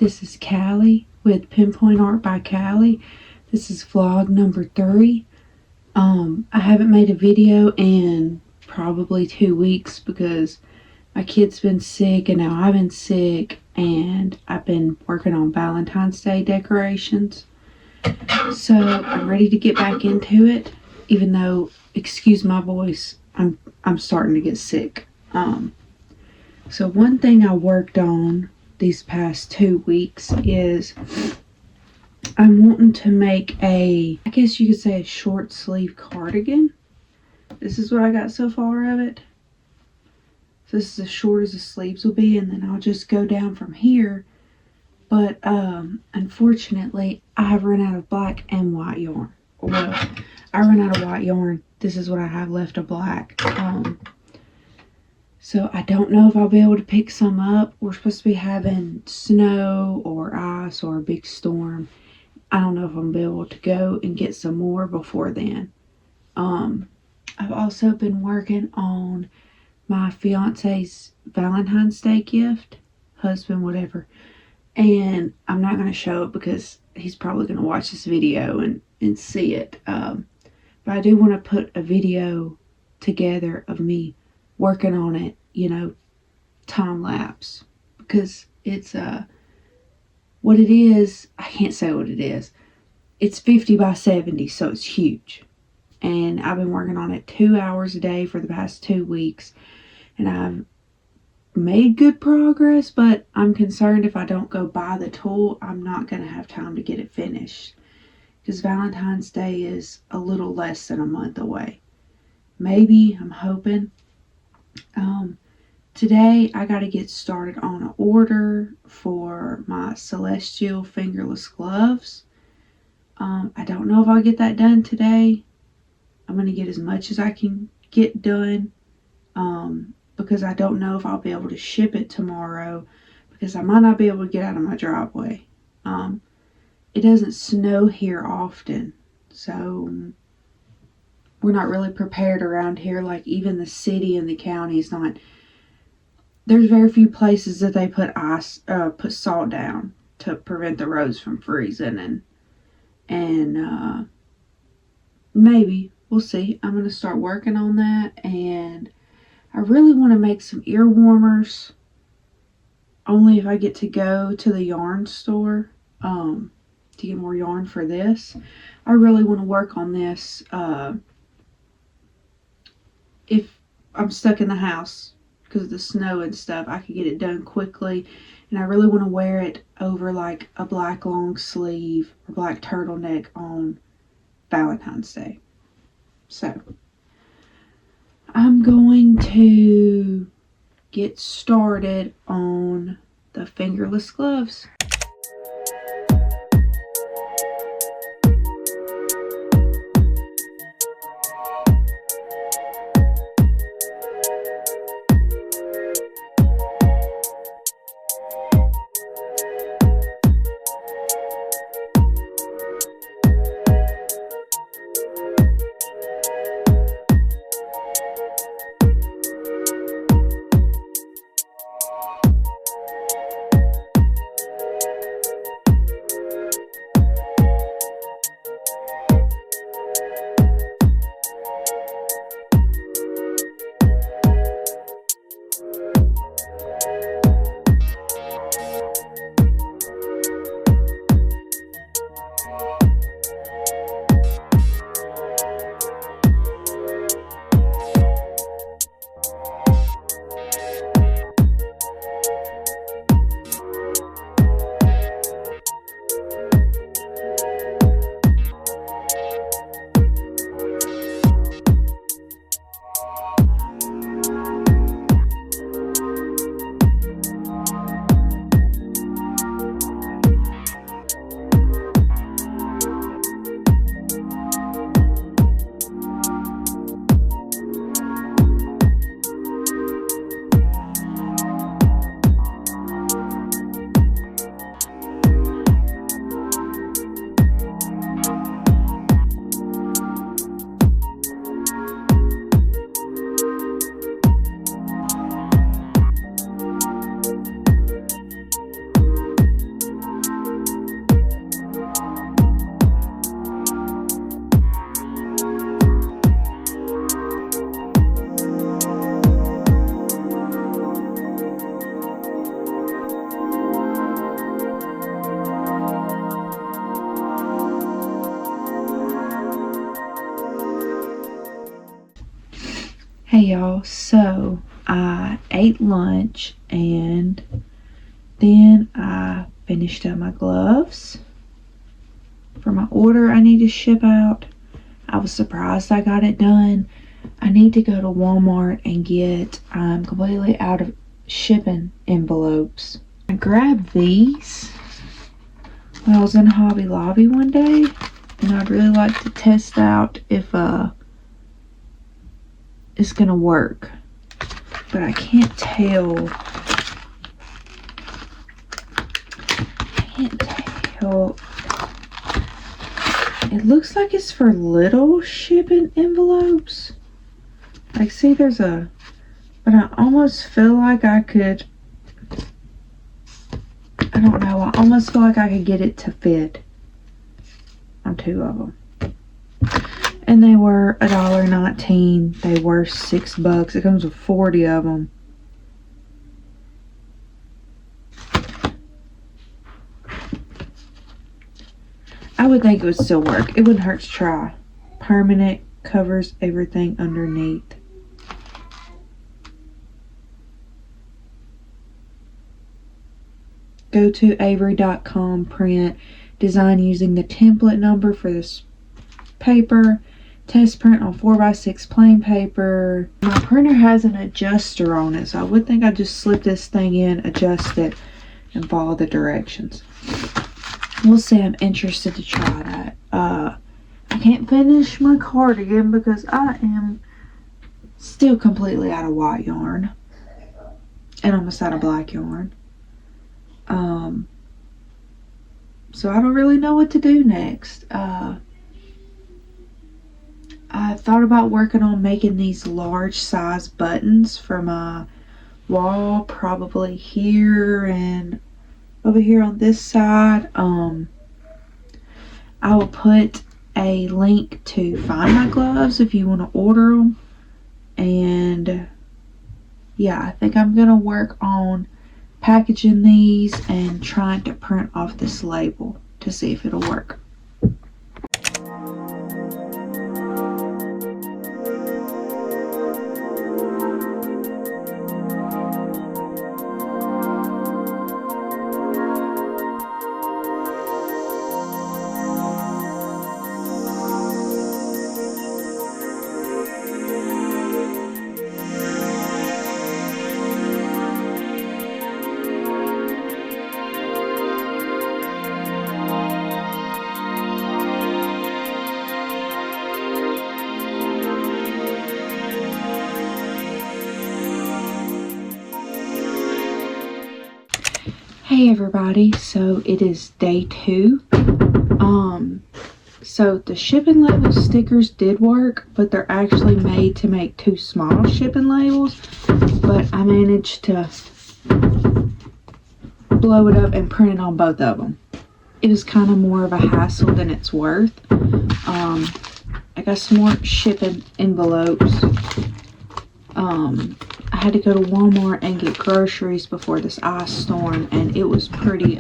This is Callie with Pinpoint Art by Callie. This is vlog number 3. I haven't made a video in probably 2 weeks because my kid's been sick and now I've been sick, and I've been working on Valentine's Day decorations. So I'm ready to get back into it, even though, excuse my voice, I'm starting to get sick. So one thing I worked on these past 2 weeks is I'm wanting to make I guess you could say a short sleeve cardigan. This is what I got so far of it. So this is as short as the sleeves will be, and then I'll just go down from here. But unfortunately, I have run out of black and white yarn. Well, I ran out of white yarn. This is what I have left of black. So I don't know if I'll be able to pick some up. We're supposed to be having snow or ice or a big storm. I don't know if I'm going to be able to go and get some more before then. I've also been working on my fiance's Valentine's Day gift. Husband, whatever. And I'm not going to show it because he's probably going to watch this video and see it. But I do want to put a video together of me working on it, time lapse, because it's what it is. I can't say what it is. It's 50 by 70, so it's huge, and I've been working on it 2 hours a day for the past 2 weeks, and I've made good progress, but I'm concerned if I don't go buy the tool, I'm not going to have time to get it finished, because Valentine's Day is a little less than a month away. Maybe, I'm hoping. Today I got to get started on an order for my Celestial fingerless gloves. I don't know if I'll get that done today. I'm going to get as much as I can get done, because I don't know if I'll be able to ship it tomorrow, because I might not be able to get out of my driveway. It doesn't snow here often, so we're not really prepared around here. Like, even the city and the county is not. There's very few places that they put put salt down to prevent the roads from freezing, and maybe we'll see. I'm gonna start working on that, and I really want to make some ear warmers. Only if I get to go to the yarn store to get more yarn for this. I really want to work on this. If I'm stuck in the house because of the snow and stuff, I could get it done quickly, and I really want to wear it over like a black long sleeve or black turtleneck on Valentine's Day. So I'm going to get started on the fingerless gloves. Hey y'all, so I ate lunch and then I finished up my gloves for my order I need to ship out. I was surprised I got it done. I need to go to Walmart and get, I'm completely out of shipping envelopes. I grabbed these when I was in Hobby Lobby one day, and I'd really like to test out if it's gonna work, but I can't tell. It looks like it's for little shipping envelopes. Like, see, there's a, but I almost feel like I could, I don't know, I almost feel like I could get it to fit on 2 of them. And they were $1.19. They were $6. It comes with 40 of them. I would think it would still work. It wouldn't hurt to try. Permanent, covers everything underneath. Go to Avery.com, print, design using the template number for this paper. Test print on 4x6 plain paper. My printer has an adjuster on it, so I would think I'd just slip this thing in, adjust it, and follow the directions. We'll see. I'm interested to try that. I can't finish my cardigan because I am still completely out of white yarn and almost out of black yarn. So I don't really know what to do next. I thought about working on making these large size buttons for my wall, probably here and over here on this side. I will put a link to find my gloves if you want to order them. And yeah, I think I'm gonna work on packaging these and trying to print off this label to see if it'll work. Hey everybody, so it is day 2. So the shipping label stickers did work, but they're actually made to make 2 small shipping labels. But I managed to blow it up and print it on both of them. It was kind of more of a hassle than it's worth. I got some more shipping envelopes. I had to go to Walmart and get groceries before this ice storm, and it was pretty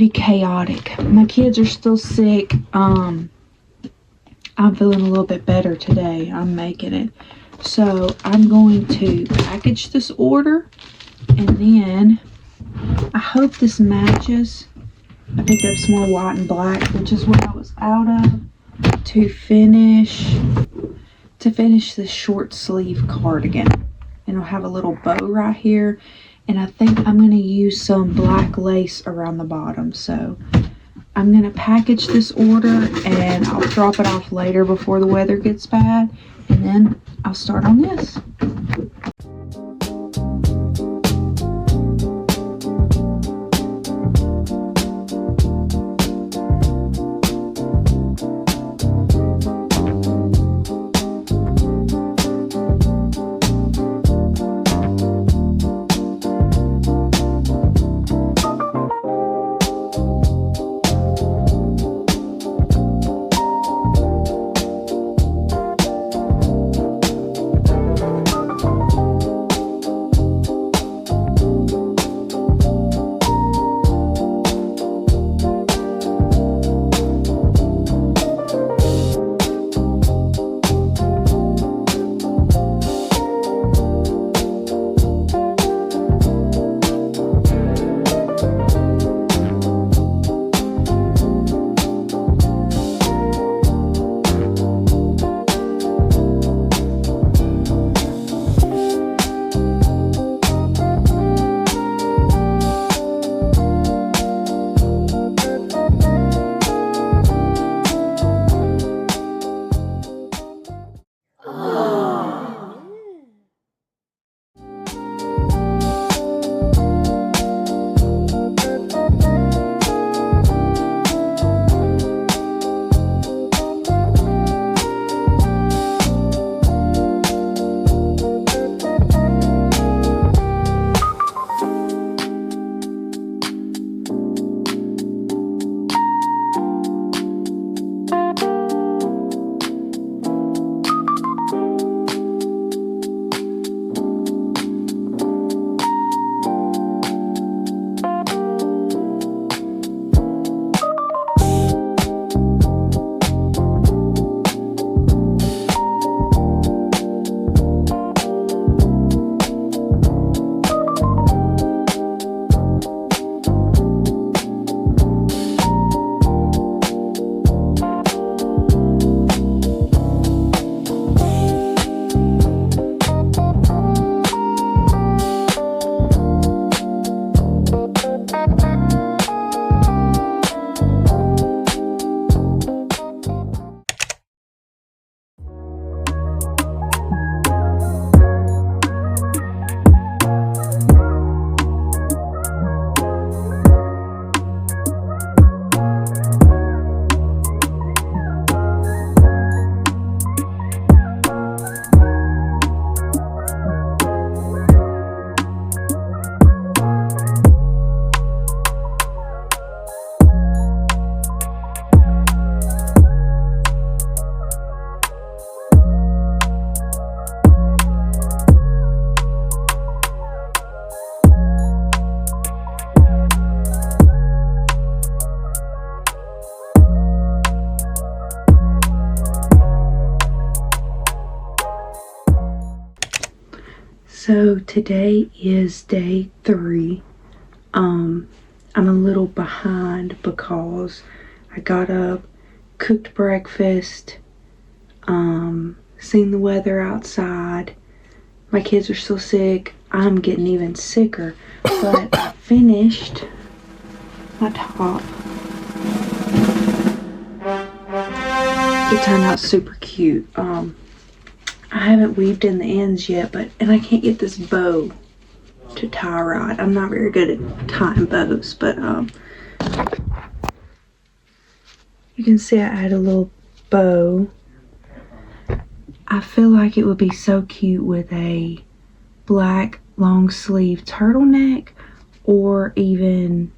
chaotic. My kids are still sick. I'm feeling a little bit better today. I'm making it. So I'm going to package this order, and then I hope this matches. I picked up some more white and black, which is what I was out of, to finish this short sleeve cardigan. And it'll have a little bow right here, and I think I'm going to use some black lace around the bottom. So I'm going to package this order and I'll drop it off later before the weather gets bad, and then I'll start on this. So today is day 3. I'm a little behind because I got up, cooked breakfast, seen the weather outside. My kids are still sick. I'm getting even sicker, but I finished my top. It turned out super cute. I haven't weaved in the ends yet, and I can't get this bow to tie right. I'm not very good at tying bows, but you can see I add a little bow. I feel like it would be so cute with a black long sleeve turtleneck, or even,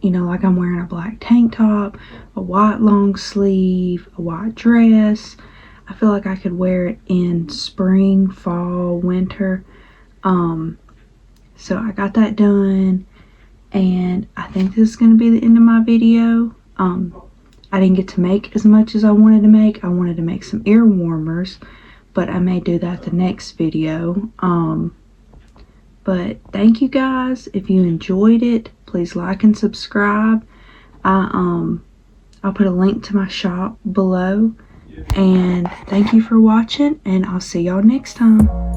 like I'm wearing a black tank top, a white long sleeve, a white dress. I feel like I could wear it in spring, fall, winter. So I got that done, and I think this is going to be the end of my video. I didn't get to make as much as I wanted to make. I wanted to make some ear warmers, but I may do that the next video. But thank you guys. If you enjoyed it, please like and subscribe. I'll put a link to my shop below. And thank you for watching, and I'll see y'all next time.